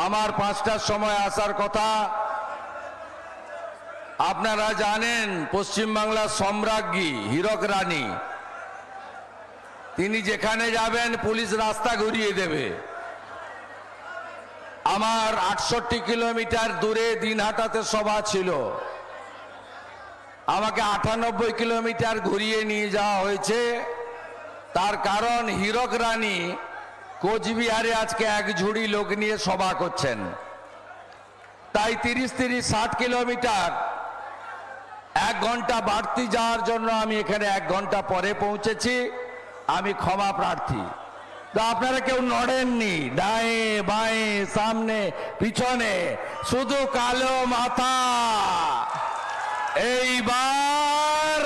আমার 5টার সময় আসার কথা। আপনারা জানেন পশ্চিমবাংলার সম্রাজ্ঞী হীরক রানী, তিনি যেখানে যাবেন পুলিশ রাস্তা ঘুরিয়ে দেবে। আমার 68 কিলোমিটার দূরে দিনহাটাতে সভা ছিল, আমাকে 98 কিলোমিটার ঘুরিয়ে নিয়ে যাওয়া হয়েছে। তার কারণ হীরক রানী কোচবিহারে আজকে এক ঝুড়ি লোক নিয়ে সভা করছেন, তাই 30-60 কিলোমিটার 1 ঘন্টা বাড়তি যাওয়ার জন্য আমি এখানে 1 ঘন্টা পরে পৌঁছেছি। আমি ক্ষমা প্রার্থী। তো আপনারা কেউ নড়েননি, ডায়ে বাঁয়ে সামনে পিছনে, শুধু কালো মাথা। এইবার